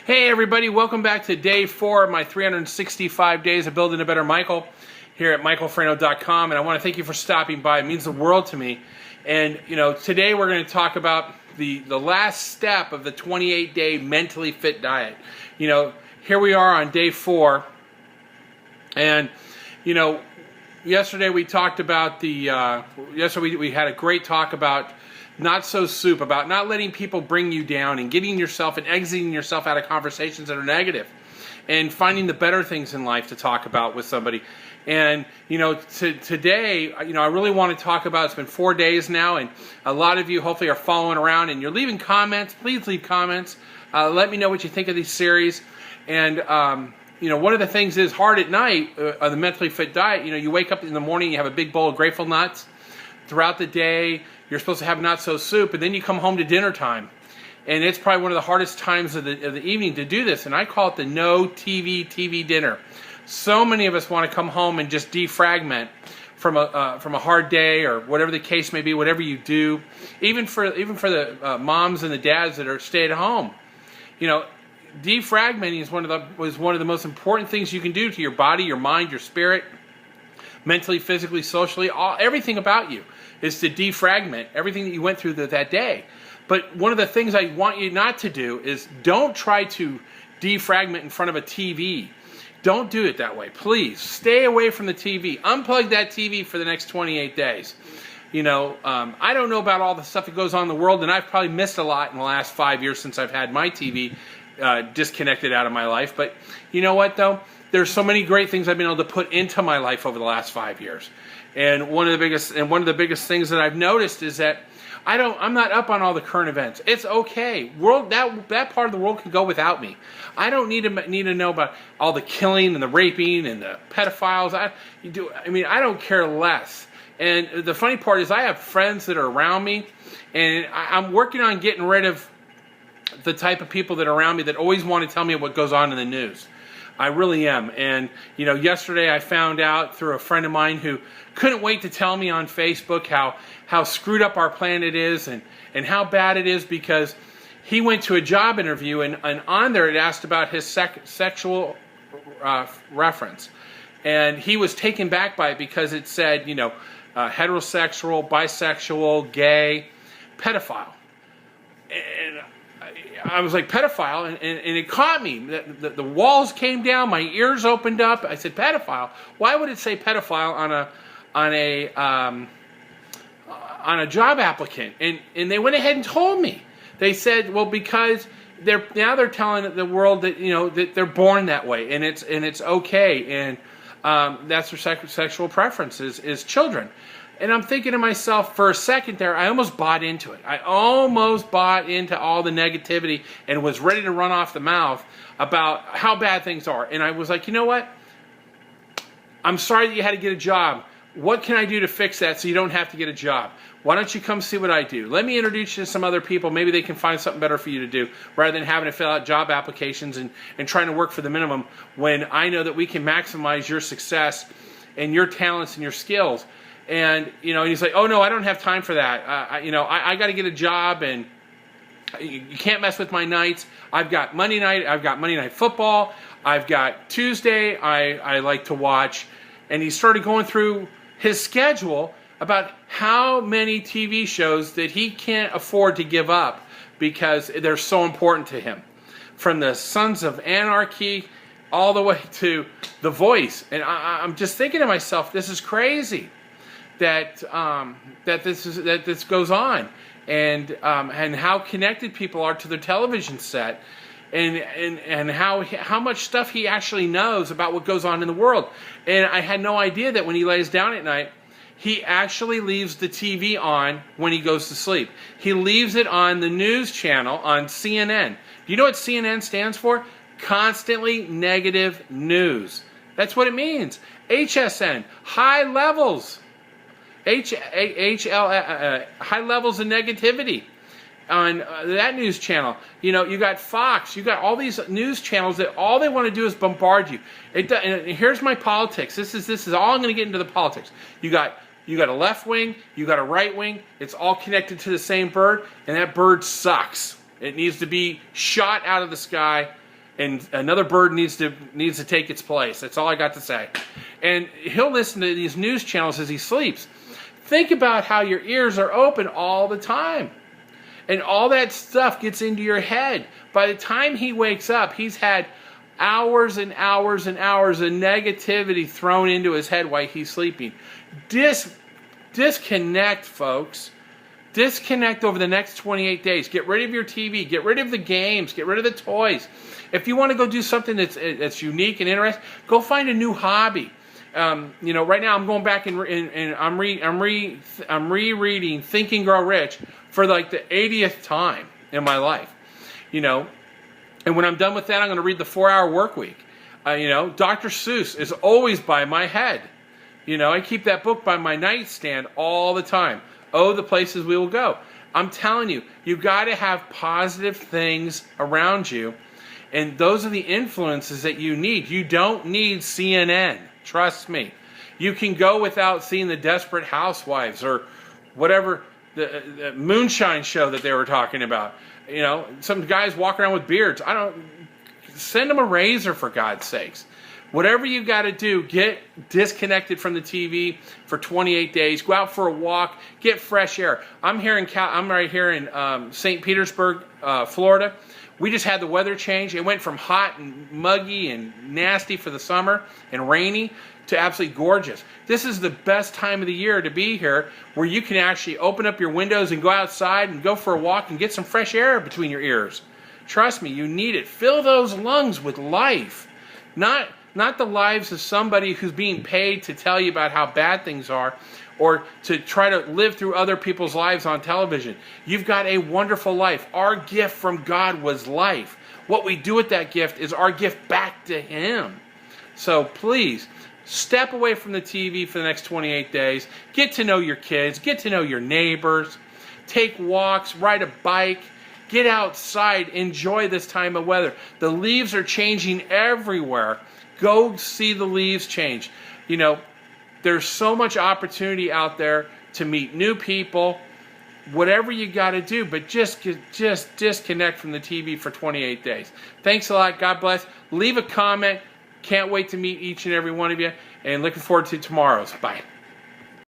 Hey everybody, welcome back to day 4 of my 365 days of building a better Michael here at michaelfrano.com, and I want to thank you for stopping by. It means the world to me. And today we're going to talk about the last step of the 28-day mentally fit diet. Here we are on day 4, and yesterday we talked about yesterday we had a great talk about not so soup, about not letting people bring you down and getting yourself and exiting yourself out of conversations that are negative and finding the better things in life to talk about with somebody. And today I really want to talk about, it's been 4 days now, and a lot of you hopefully are following around and you're leaving comments. Please leave comments. Let me know what you think of these series. And one of the things is hard at night on the mentally fit diet. You wake up in the morning, you have a big bowl of grateful nuts. Throughout the day, you're supposed to have not so soup, and then you come home to dinner time. And it's probably one of the hardest times of the evening to do this, and I call it the no TV dinner. So many of us want to come home and just defragment from a hard day or whatever the case may be, whatever you do. Even for the moms and the dads that are stay at home, defragmenting is one of the most important things you can do to your body, your mind, your spirit, mentally, physically, socially, everything about you is to defragment everything that you went through that day. But one of the things I want you not to do is don't try to defragment in front of a TV. Don't do it that way. Please stay away from the TV. Unplug that TV for the next 28 days. I don't know about all the stuff that goes on in the world, and I've probably missed a lot in the last 5 years since I've had my TV disconnected out of my life. But you know what, though? There's so many great things I've been able to put into my life over the last 5 years. And one of the biggest things that I've noticed is that I'm not up on all the current events. It's okay. That part of the world can go without me. I don't need to know about all the killing and the raping and the pedophiles. I don't care less. And the funny part is I have friends that are around me, and I'm working on getting rid of the type of people that are around me that always want to tell me what goes on in the news. I really am. And yesterday I found out through a friend of mine who couldn't wait to tell me on Facebook how screwed up our planet is and how bad it is, because he went to a job interview and on there it asked about his sexual reference. And he was taken back by it because it said, heterosexual, bisexual, gay, pedophile. And I was like, pedophile, and it caught me. The walls came down, my ears opened up. I said, pedophile? Why would it say pedophile on a job applicant? And they went ahead and told me. They said, well, because they're telling the world that that they're born that way, and it's okay, and that's their sexual preference is children. And I'm thinking to myself, for a second there, I almost bought into it. I almost bought into all the negativity and was ready to run off the mouth about how bad things are. And I was like, you know what? I'm sorry that you had to get a job. What can I do to fix that so you don't have to get a job? Why don't you come see what I do? Let me introduce you to some other people. Maybe they can find something better for you to do, rather than having to fill out job applications and trying to work for the minimum, when I know that we can maximize your success and your talents and your skills. And he's like, oh no, I don't have time for that. I got to get a job, and you can't mess with my nights. I've got Monday night. I've got Monday Night Football. I've got Tuesday. I like to watch. And he started going through his schedule about how many TV shows that he can't afford to give up because they're so important to him, from the Sons of Anarchy all the way to The Voice. And I'm just thinking to myself, this is crazy. That this goes on, and how connected people are to their television set, and how much stuff he actually knows about what goes on in the world. And I had no idea that when he lays down at night, he actually leaves the TV on when he goes to sleep. He leaves it on the news channel on CNN. Do you know what CNN stands for? Constantly Negative News. That's what it means. HSN, high levels. High levels of negativity on that news channel. You got Fox, you got all these news channels that all they want to do is bombard you. And here's my politics. This is all I'm going to get into the politics. You got a left wing, you got a right wing. It's all connected to the same bird, and that bird sucks. It needs to be shot out of the sky and another bird needs to take its place. That's all I got to say. And he'll listen to these news channels as he sleeps. Think about how your ears are open all the time. And all that stuff gets into your head. By the time he wakes up, he's had hours and hours and hours of negativity thrown into his head while he's sleeping. Disconnect, folks. Disconnect over the next 28 days. Get rid of your TV. Get rid of the games. Get rid of the toys. If you want to go do something that's unique and interesting, go find a new hobby. Right now I'm going back and I'm rereading Think and Grow Rich for like the 80th time in my life. And when I'm done with that, I'm going to read the 4-Hour Work Week. Dr. Seuss is always by my head. I keep that book by my nightstand all the time. Oh, the places we will go. I'm telling you, you've got to have positive things around you. And those are the influences that you need. You don't need CNN. Trust me. You can go without seeing the Desperate Housewives or whatever, the moonshine show that they were talking about. Some guys walking around with beards. Send them a razor, for God's sakes. Whatever you got to do, get disconnected from the TV for 28 days. Go out for a walk. Get fresh air. I'm right here in St. Petersburg, Florida. We just had the weather change. It went from hot and muggy and nasty for the summer and rainy to absolutely gorgeous. This is the best time of the year to be here, where you can actually open up your windows and go outside and go for a walk and get some fresh air between your ears. Trust me, you need it. Fill those lungs with life. Not the lives of somebody who's being paid to tell you about how bad things are, or to try to live through other people's lives on television. You've got a wonderful life. Our gift from God was life. What we do with that gift is our gift back to Him. So please, step away from the TV for the next 28 days. Get to know your kids. Get to know your neighbors. Take walks. Ride a bike. Get outside. Enjoy this time of weather. The leaves are changing everywhere. Go see the leaves change. There's so much opportunity out there to meet new people. Whatever you got to do, but just disconnect from the TV for 28 days. Thanks a lot. God bless. Leave a comment. Can't wait to meet each and every one of you. And looking forward to tomorrow's. Bye.